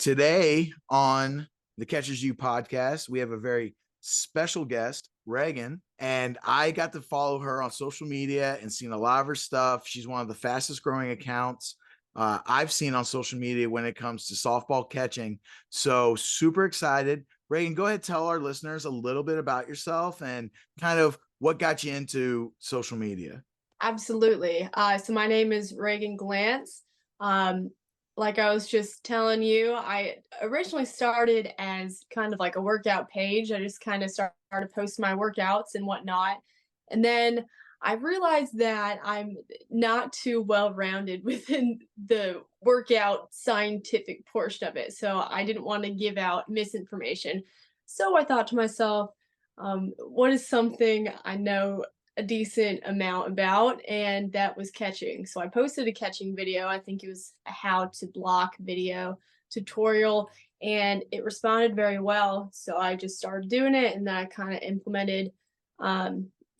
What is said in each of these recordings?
Today on the Catches You podcast, we have a very special guest, Reagan, and I got to follow her on social media and seen a lot of her stuff. She's one of the fastest growing accounts I've seen on social media when it comes to softball catching. So super excited. Reagan, go ahead, tell our listeners a little bit about yourself and kind of what got you into social media. Absolutely. So my name is Reagan Glanz. Um, like I was just telling you, I originally started as kind of like a workout page. I just kind of started posting my workouts and whatnot. And then I realized that I'm not too well rounded within the workout scientific portion of it. So I didn't want to give out misinformation. So I thought to myself, what is something I know a decent amount about, and that was catching. So I posted a catching video. I think it was a how to block video tutorial, and it responded very well. So I just started doing it, and then I kind of implemented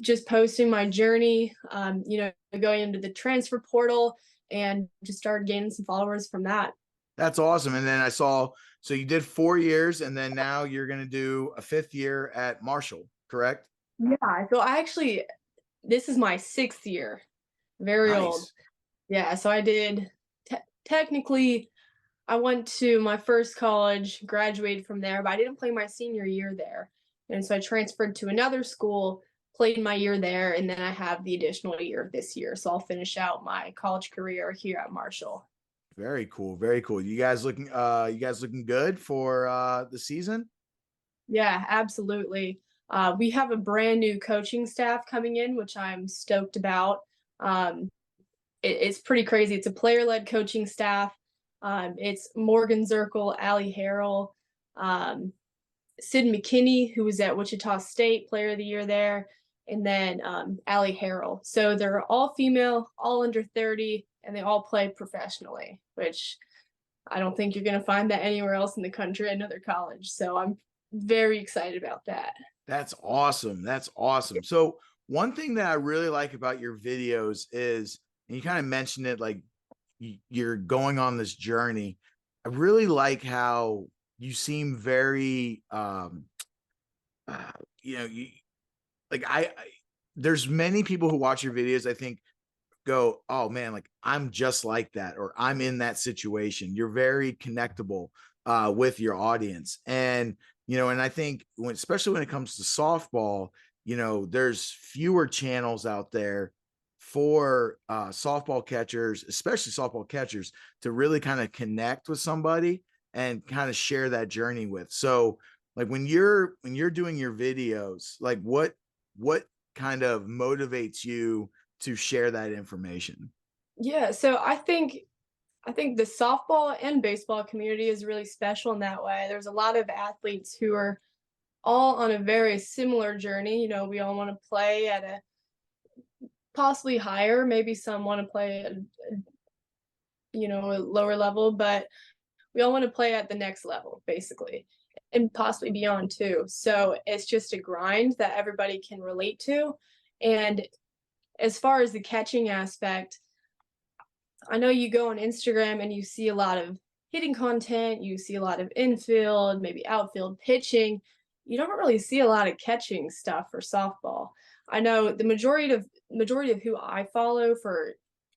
just posting my journey, going into the transfer portal, and just started gaining some followers from that. That's awesome. And then I saw, so you did 4 years and then now you're going to do a fifth year at Marshall, correct? Yeah. So I actually, this is my sixth year, very old. Nice. Yeah, so I did technically I went to my first college, graduated from there, but I didn't play my senior year there. And so I transferred to another school, played my year there, and then I have the additional year this year. So I'll finish out my college career here at Marshall. Very cool. Very cool. You guys looking good for the season? Yeah, absolutely. We have a brand new coaching staff coming in, which I'm stoked about. Um, it's pretty crazy. It's a player-led coaching staff. It's Morgan Zirkle, Allie Harrell, Sid McKinney, who was at Wichita State Player of the Year there, and then Allie Harrell. So they're all female, all under 30, and they all play professionally, which I don't think you're going to find that anywhere else in the country, another college. So I'm very excited about that. That's awesome. That's awesome. So one thing that I really like about your videos is, and you kind of mentioned it, like you're going on this journey. I really like how you seem very, uh, you know, you like there's many people who watch your videos, I think, go, oh man, like I'm just like that, or I'm in that situation. You're very connectable with your audience. And, and I think especially when it comes to softball, there's fewer channels out there for softball catchers, especially softball catchers, to really kind of connect with somebody and kind of share that journey with. So like when you're doing your videos, like what kind of motivates you to share that information? Yeah, so I think the softball and baseball community is really special in that way. There's a lot of athletes who are all on a very similar journey. We all want to play at a possibly higher, maybe some want to play at a lower level, but we all want to play at the next level, basically, and possibly beyond too. So it's just a grind that everybody can relate to. And as far as the catching aspect, I know you go on Instagram and you see a lot of hitting content, you see a lot of infield, maybe outfield pitching. You don't really see a lot of catching stuff for softball. I know the majority of who I follow for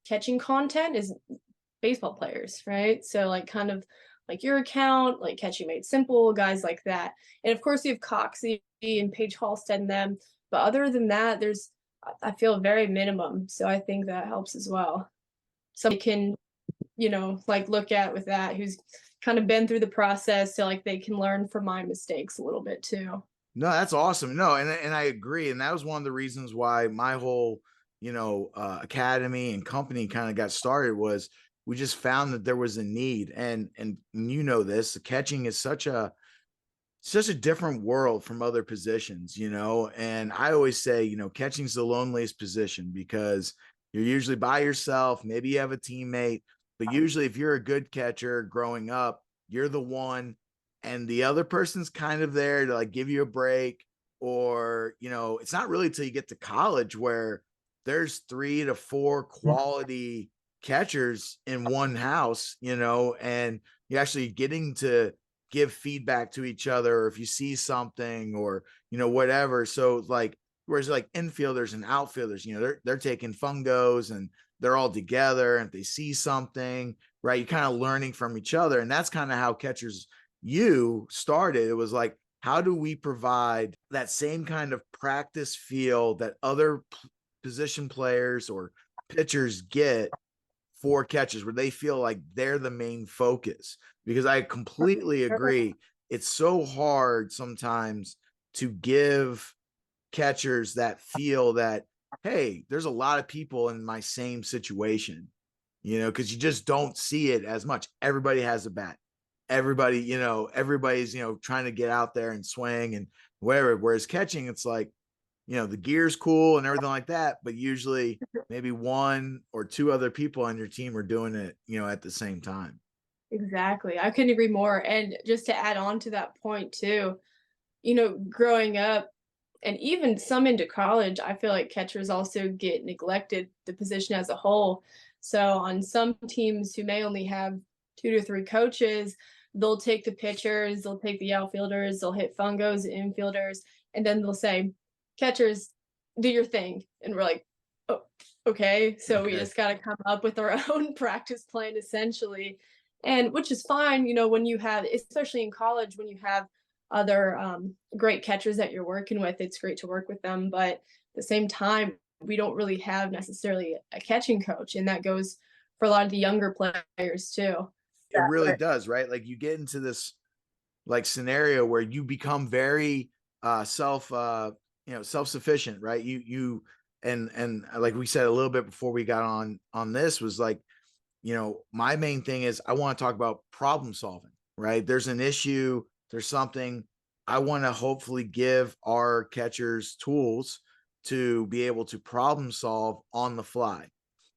catching content is baseball players, right? So like kind of like your account, like Catching Made Simple, guys like that. And of course you have Coxie and Paige Halstead and them. But other than that, I feel very minimum. So I think that helps as well. Somebody can, like look at with that who's kind of been through the process, so like they can learn from my mistakes a little bit too. No, that's awesome. No, and I agree. And that was one of the reasons why my whole, academy and company kind of got started was we just found that there was a need. And this, the catching is such a different world from other positions, and I always say, catching's the loneliest position because you're usually by yourself. Maybe you have a teammate, but usually if you're a good catcher growing up, you're the one, and the other person's kind of there to like give you a break. Or, it's not really till you get to college where there's 3 to 4 quality catchers in one house, and you're actually getting to give feedback to each other, or if you see something, or whatever. So like, whereas like infielders and outfielders, they're taking fungos and they're all together, and if they see something, right, you're kind of learning from each other. And that's kind of how catchers you started. It was like, how do we provide that same kind of practice feel that other position players or pitchers get for catchers, where they feel like they're the main focus? Because I completely agree. It's so hard sometimes to give catchers that feel that, hey, there's a lot of people in my same situation, because you just don't see it as much. Everybody has a bat. Everybody's, trying to get out there and swing and whatever. Whereas catching, it's like, the gear's cool and everything like that, but usually maybe one or two other people on your team are doing it, at the same time. Exactly. I couldn't agree more. And just to add on to that point too, growing up and even some into college, I feel like catchers also get neglected, the position as a whole. So on some teams who may only have 2 to 3 coaches, they'll take the pitchers, they'll take the outfielders, they'll hit fungos, infielders, and then they'll say, catchers, do your thing. And we're like, oh, okay. So we Okay. just got to come up with our own practice plan essentially. And which is fine, when you have, especially in college, when you have other great catchers that you're working with, it's great to work with them. But at the same time, we don't really have necessarily a catching coach. And that goes for a lot of the younger players too. It really does, right? Like you get into this like scenario where you become very self-sufficient, right? And like we said a little bit before we got on this, was like, my main thing is I want to talk about problem solving, right? There's an issue, there's something. I want to hopefully give our catchers tools to be able to problem solve on the fly,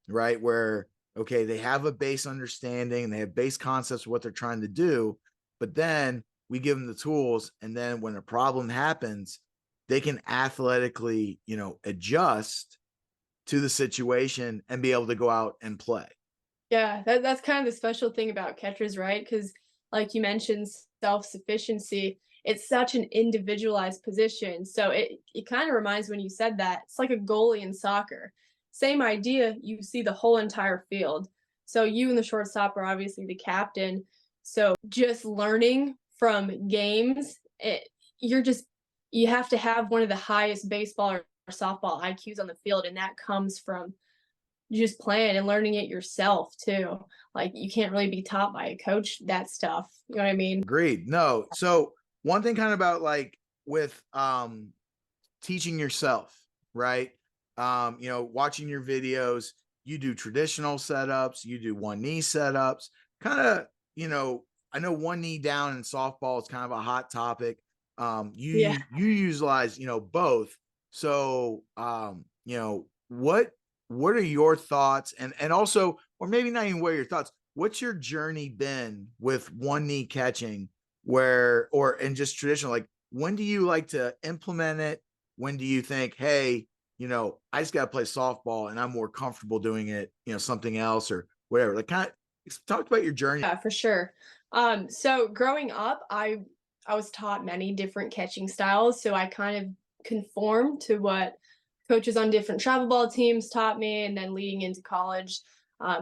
right? Where, okay, they have a base understanding and they have base concepts of what they're trying to do, but then we give them the tools. And then when a problem happens, they can athletically, adjust to the situation and be able to go out and play. Yeah, that's kind of the special thing about catchers, right? Because, like you mentioned, self-sufficiency, it's such an individualized position. So it kind of reminds when you said that, it's like a goalie in soccer. Same idea, you see the whole entire field. So you and the shortstop are obviously the captain. So just learning from games, you're just you have to have one of the highest baseball or softball IQs on the field, and that comes from just playing and learning it yourself too. Like you can't really be taught by a coach that stuff. You know what I mean? Agreed. No. So one thing kind of about like with teaching yourself, right? Watching your videos, you do traditional setups, you do one knee setups, kind of, I know one knee down in softball is kind of a hot topic. Yeah. You utilize, both. So what are your thoughts, and also, or maybe not even what are your thoughts, what's your journey been with one knee catching, where, or in just traditional, like when do you like to implement it? When do you think, hey, I just got to play softball and I'm more comfortable doing it, something else or whatever? Like kind of talk about your journey. Yeah, for sure. So growing up, I was taught many different catching styles, so I kind of conformed to what coaches on different travel ball teams taught me, and then leading into college,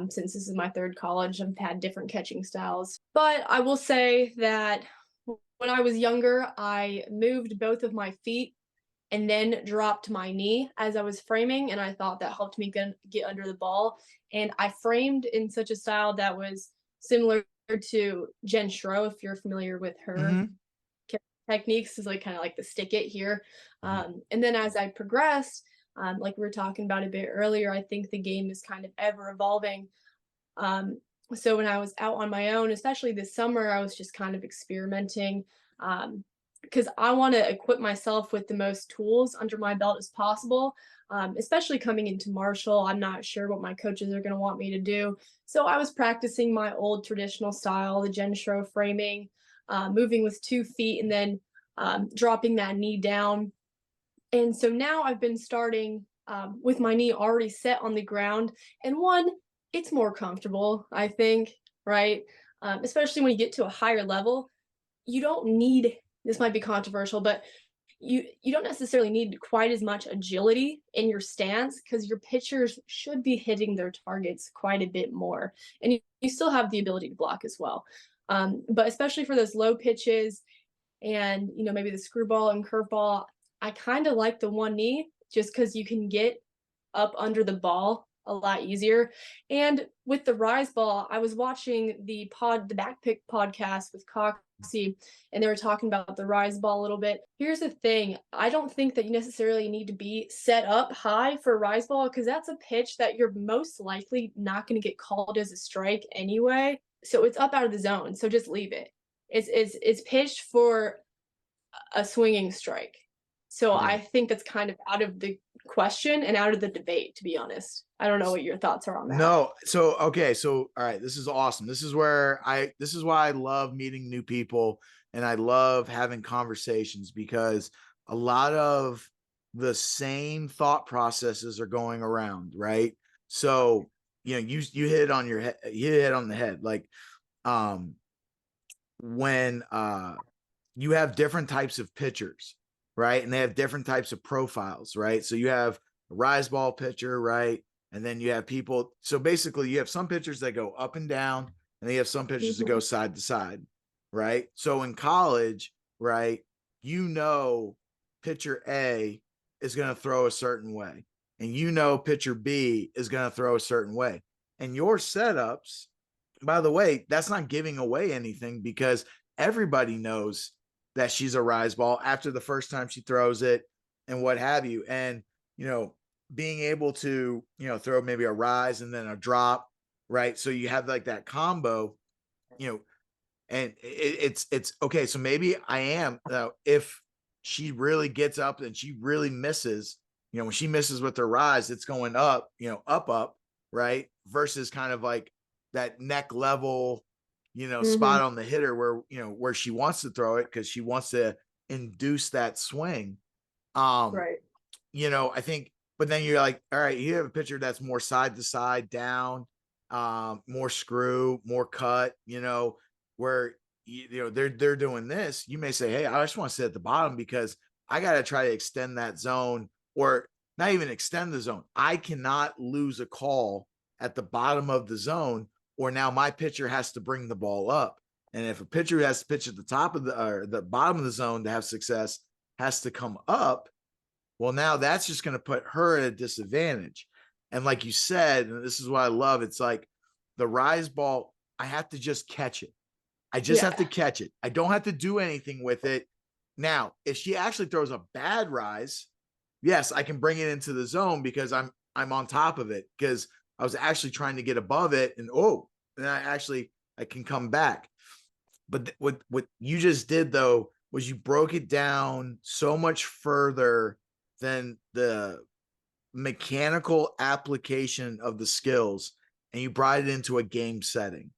since this is my third college, I've had different catching styles. But I will say that when I was younger, I moved both of my feet and then dropped my knee as I was framing, and I thought that helped me get under the ball. And I framed in such a style that was similar to Jen Schro, if you're familiar with her Mm-hmm. techniques, is like kind of like the stick it here. Mm-hmm. And then as I progressed, like we were talking about a bit earlier, I think the game is kind of ever evolving. So when I was out on my own, especially this summer, I was just kind of experimenting, because I want to equip myself with the most tools under my belt as possible. Especially coming into Marshall, I'm not sure what my coaches are going to want me to do. So I was practicing my old traditional style, the Jen Schro framing, moving with 2 feet and then dropping that knee down. And so now I've been starting with my knee already set on the ground. And one, it's more comfortable, I think, right? especially when you get to a higher level. You don't need, this might be controversial, but you don't necessarily need quite as much agility in your stance because your pitchers should be hitting their targets quite a bit more, and you still have the ability to block as well. But especially for those low pitches and maybe the screwball and curveball, I kind of like the one knee just because you can get up under the ball a lot easier. And with the rise ball, I was watching the backpick podcast with Coxie, and they were talking about the rise ball a little bit. Here's the thing. I don't think that you necessarily need to be set up high for a rise ball because that's a pitch that you're most likely not going to get called as a strike anyway. So it's up out of the zone. So just leave it. It's pitched for a swinging strike. So Yeah. I think that's kind of out of the question and out of the debate, to be honest. I don't know what your thoughts are on that. No. So, okay. So, all right. This is awesome. This is why I love meeting new people and I love having conversations because a lot of the same thought processes are going around, right? So, you hit it on your head, you hit it on the head. Like, when, you have different types of pitchers, right? And they have different types of profiles, right? So you have a rise ball pitcher, right? And then you have people. So basically, you have some pitchers that go up and down, and then you have some pitchers that go side to side, right? So in college, right, pitcher A is going to throw a certain way, and pitcher B is going to throw a certain way. And your setups, by the way, that's not giving away anything because everybody knows that she's a rise ball after the first time she throws it and what have you. And, being able to, throw maybe a rise and then a drop, right? So you have like that combo, and it's okay. So maybe I am, if she really gets up and she really misses, when she misses with her rise, it's going up, up, right? Versus kind of like that neck level, spot on the hitter where she wants to throw it because she wants to induce that swing. Right. I think, but then you're like, all right, you have a pitcher that's more side to side down, more screw, more cut, where they're doing this. You may say, hey, I just want to sit at the bottom because I got to try to extend that zone, or not even extend the zone. I cannot lose a call at the bottom of the zone, or now my pitcher has to bring the ball up. And if a pitcher has to pitch at the top of the bottom of the zone to have success, has to come up, well, now that's just going to put her at a disadvantage. And like you said, and this is what I love, it's like the rise ball, I have to just catch it. I just have to catch it. I don't have to do anything with it. Now, if she actually throws a bad rise, yes, I can bring it into the zone because I'm on top of it because I was actually trying to get above it, and then I can come back. But what you just did though was you broke it down so much further than the mechanical application of the skills, and you brought it into a game setting.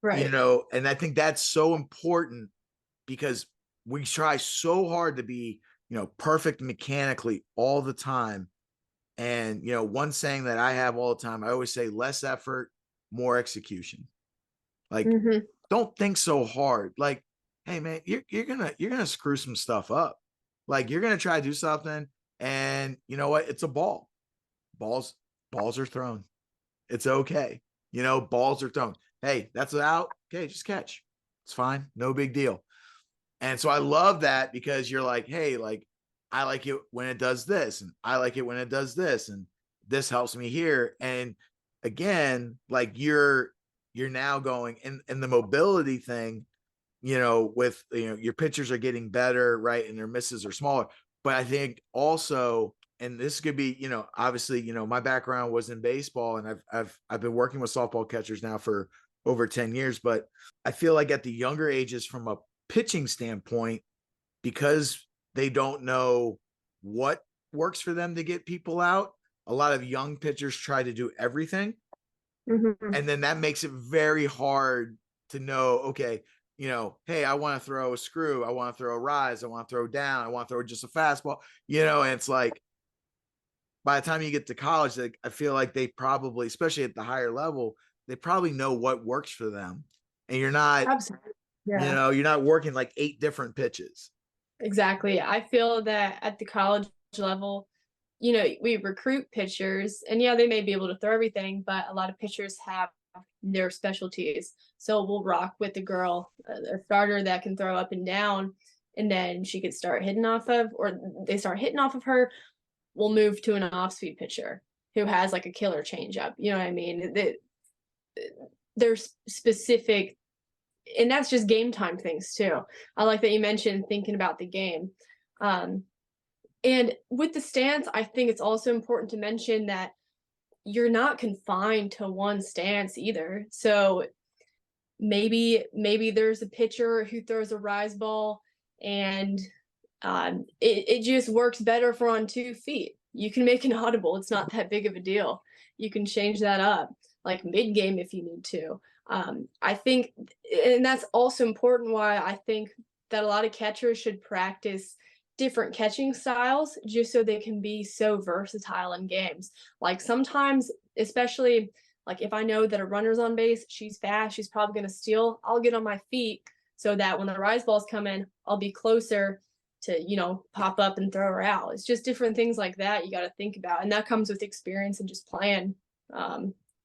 Right. And I think that's so important because we try so hard to be, perfect mechanically all the time. And, one saying that I have all the time, I always say less effort, more execution. Like, don't think so hard. Like, hey man, you're gonna screw some stuff up. Like, you're gonna try to do something, and you know what? It's a ball. Balls are thrown. It's okay. Balls are thrown. Hey, that's out. Okay, just catch. It's fine. No big deal. And so I love that because you're like, hey, like, I like it when it does this, and I like it when it does this, and this helps me here. And again, like you're now going and the mobility thing, with your pitchers are getting better, right? And their misses are smaller. But I think also, and this could be, obviously, my background was in baseball, and I've been working with softball catchers now for over 10 years. But I feel like at the younger ages, from a pitching standpoint, because they don't know what works for them to get people out, a lot of young pitchers try to do everything. And then that makes it very hard to know, okay, hey, I want to throw a screw, I want to throw a rise, I want to throw down, I want to throw just a fastball, and it's like, by the time you get to college, like, I feel like they probably, especially at the higher level, they probably know what works for them. and you're not, Absolutely. Yeah. you're not working like 8 different pitches. Exactly. I feel that at the college level, you know, we recruit pitchers, and yeah, they may be able to throw everything, but a lot of pitchers have their specialties. So we'll rock with the girl, a starter that can throw up and down, and then she could start hitting off of, or they start hitting off of her. We'll move to an off-speed pitcher who has like a killer changeup. You know what I mean? There's specific, and that's just game time things too. I like that you mentioned thinking about the game. Um, and with the stance, I think it's also important to mention that you're not confined to one stance either. So maybe there's a pitcher who throws a rise ball, and it just works better for on 2 feet. You can make an audible. It's not that big of a deal. You can change that up like mid game if you need to. I think, and that's also important why I think that a lot of catchers should practice different catching styles just so they can be so versatile in games. Like sometimes, especially like if I know that a runner's on base, she's fast, she's probably going to steal, I'll get on my feet so that when the rise balls come in, I'll be closer to, you know, pop up and throw her out. It's just different things like that you got to think about. And that comes with experience and just playing.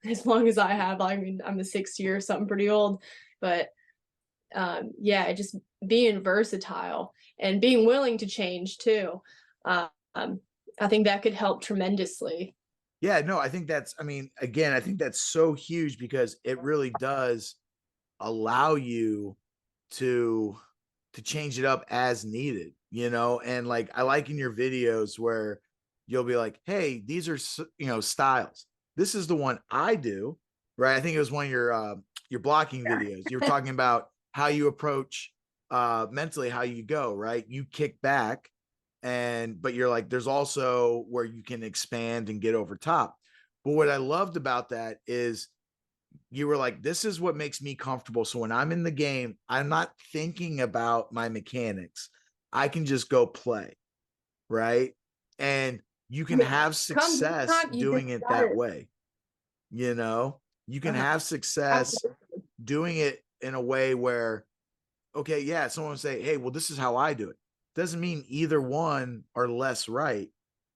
As long as I have, I mean, I'm a 6 year, something pretty old, but yeah, just being versatile and being willing to change too. Um, I think that could help tremendously. Yeah, no, I think that's, I mean, again, I think that's so huge because it really does allow you to change it up as needed, and like I like in your videos where you'll be like, hey, these are styles. This is the one I do, right? I think it was one of your blocking videos. You were talking about how you approach mentally, how you go, right? You kick back, but you're like, there's also where you can expand and get over top. But what I loved about that is you were like, this is what makes me comfortable. So when I'm in the game, I'm not thinking about my mechanics. I can just go play, right? And you I can mean, have come this success time, you just doing it got that it. way. You can Uh-huh. have success Absolutely. doing it in a way where, okay, yeah, someone will say, hey, well, this is how I do it. Doesn't mean either one are less right,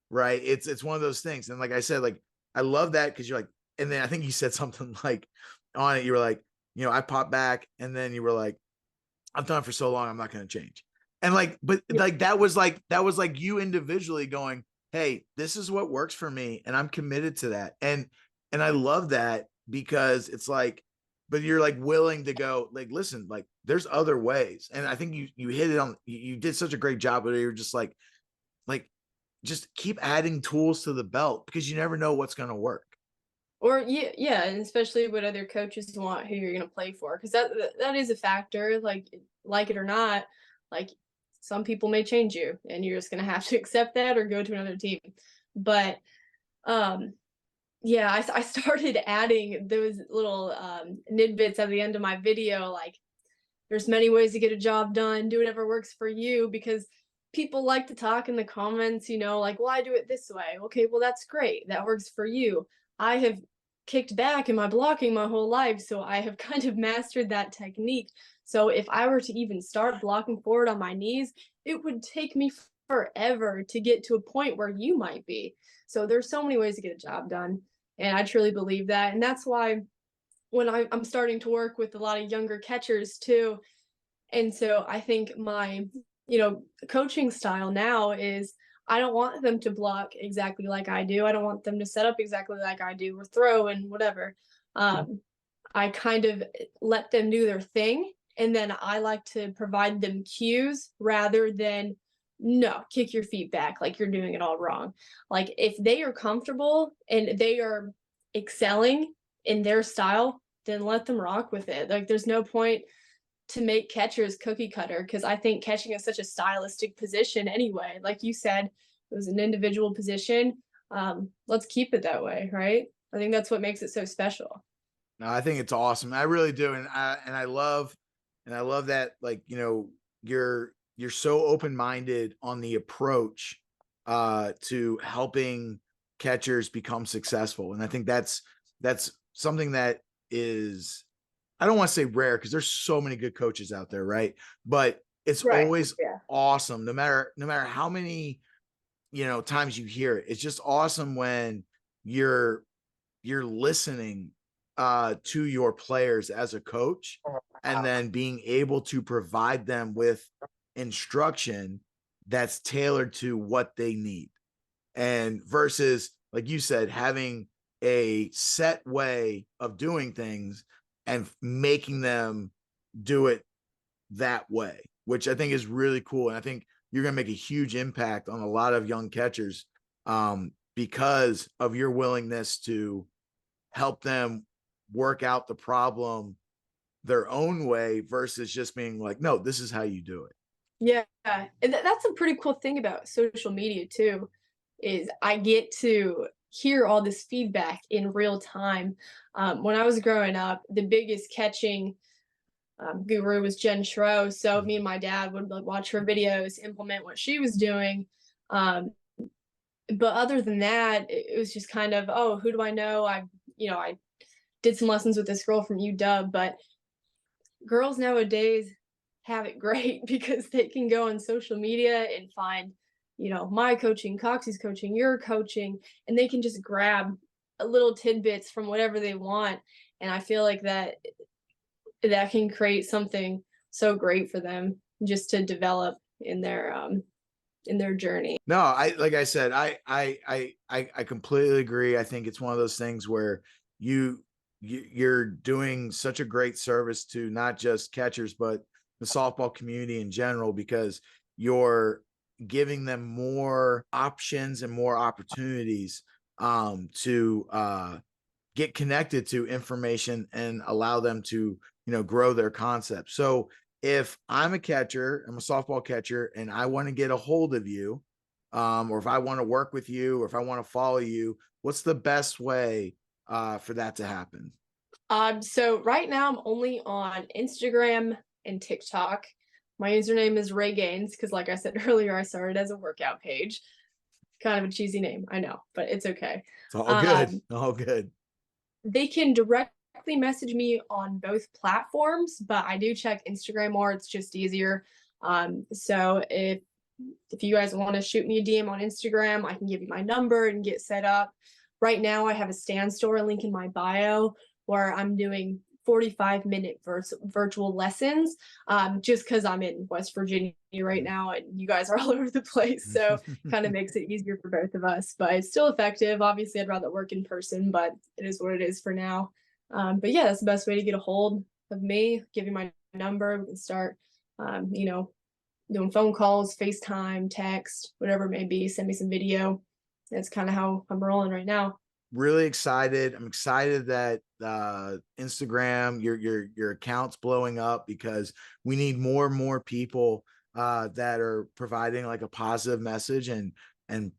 right? It's one of those things. And like I said, like I love that because you're like, and then I think you said something like on it, you were like, I popped back, and then you were like, I've done it for so long, I'm not going to change. And like, but Yeah. like that was like you individually going, hey, this is what works for me, and I'm committed to that. And I love that because it's like, but you're like willing to go, like, listen, like there's other ways. And I think you hit it on, you did such a great job, but you're just like just keep adding tools to the belt because you never know what's going to work. Or yeah, yeah, and especially what other coaches want who you're going to play for, because that is a factor. Like it or not, like some people may change you, and you're just going to have to accept that or go to another team. But um, yeah, I started adding those little tidbits at the end of my video, like there's many ways to get a job done, do whatever works for you, because people like to talk in the comments, you know, like, well, I do it this way. Okay, well, that's great. That works for you. I have kicked back in my blocking my whole life, so I have kind of mastered that technique. So if I were to even start blocking forward on my knees, it would take me forever to get to a point where you might be. So there's so many ways to get a job done. And I truly believe that. And that's why when I'm starting to work with a lot of younger catchers too. And so I think my, you know, coaching style now is I don't want them to block exactly like I do. I don't want them to set up exactly like I do or throw and whatever. Um, I kind of let them do their thing. And then I like to provide them cues rather than, no, kick your feet back like you're doing it all wrong. Like if they are comfortable and they are excelling in their style, then let them rock with it. Like there's no point to make catchers cookie cutter, because I think catching is such a stylistic position anyway. Like you said, it was an individual position. Let's keep it that way, right? I think that's what makes it so special. No, I think it's awesome. I really do. And I love that, like, you're so open-minded on the approach to helping catchers become successful. And I think that's something that is I don't want to say rare because there's so many good coaches out there, right? But it's Right. always Yeah. awesome, no matter how many, times you hear it. It's just awesome when you're listening to your players as a coach, and then being able to provide them with instruction that's tailored to what they need. And versus, like you said, having a set way of doing things and making them do it that way, which I think is really cool. And I think you're going to make a huge impact on a lot of young catchers, because of your willingness to help them work out the problem their own way versus just being like, no, this is how you do it. Yeah, and that's a pretty cool thing about social media too, is I get to hear all this feedback in real time. When I was growing up, the biggest catching guru was Jen Schro. So me and my dad would like watch her videos, implement what she was doing. Um, but other than that, it was just kind of, oh, who do I know? I did some lessons with this girl from UW, but girls nowadays have it great because they can go on social media and find, my coaching, Coxie's coaching, your coaching, and they can just grab a little tidbits from whatever they want. And I feel like that can create something so great for them just to develop in their journey. No, I like I said, I completely agree. I think it's one of those things where you're doing such a great service to not just catchers, but the softball community in general, because you're giving them more options and more opportunities to get connected to information and allow them to, grow their concept. So if I'm a catcher, I'm a softball catcher, and I want to get a hold of you, or if I want to work with you, or if I want to follow you, what's the best way for that to happen? So right now I'm only on Instagram and TikTok. My username is Ray Gaines because, like I said earlier, I started as a workout page. Kind of a cheesy name, I know, but it's okay. It's all good. Um, All good. they can directly message me on both platforms, but I do check Instagram more. It's just easier. So if you guys want to shoot me a DM on Instagram, I can give you my number and get set up. Right now, I have a Stand Store link in my bio where I'm doing 45-minute virtual lessons, just because I'm in West Virginia right now and you guys are all over the place. So kind of makes it easier for both of us, but it's still effective. Obviously, I'd rather work in person, but it is what it is for now. But yeah, that's the best way to get a hold of me. Give you my number. We can start, doing phone calls, FaceTime, text, whatever it may be. Send me some video. That's kind of how I'm rolling right now. Really excited. I'm excited that Instagram, your account's blowing up, because we need more and more people that are providing like a positive message, and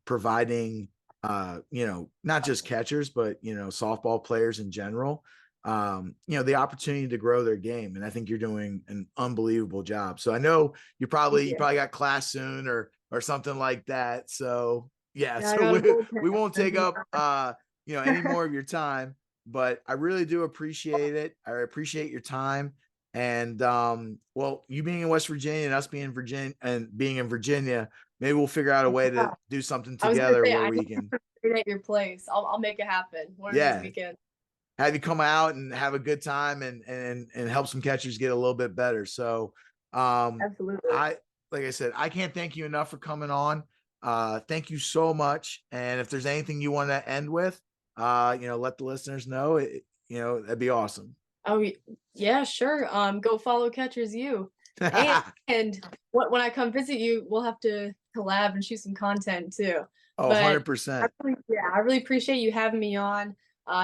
providing not just catchers, but softball players in general, the opportunity to grow their game. And I think you're doing an unbelievable job. So I know Thank you you. probably got class soon, or something like that. So yeah, Yeah, I so got a we bullpen. won't take up any more of your time, but I really do appreciate it. I appreciate your time. And well, you being in West Virginia and us being in Virginia, maybe we'll figure out a way to Yeah. do something I was gonna together say where I we know can, at your place. I'll make it happen one of these yeah, weekends. have you come out and have a good time, and help some catchers get a little bit better. So Absolutely. I like I said, I can't thank you enough for coming on. Thank you so much. And if there's anything you want to end with, let the listeners know. That'd be awesome. Oh yeah, sure. Go follow Catchers U, and when I come visit you, we'll have to collab and shoot some content too. Oh, But 100%. I really appreciate you having me on.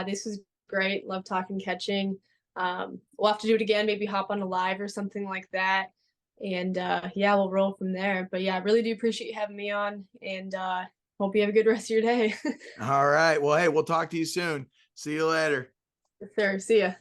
This was great. Love talking catching. We'll have to do it again. Maybe hop on a live or something like that. And yeah, we'll roll from there. But yeah, I really do appreciate you having me on, and hope you have a good rest of your day. All right. Well, hey, we'll talk to you soon. See you later. Yes, sir. See ya.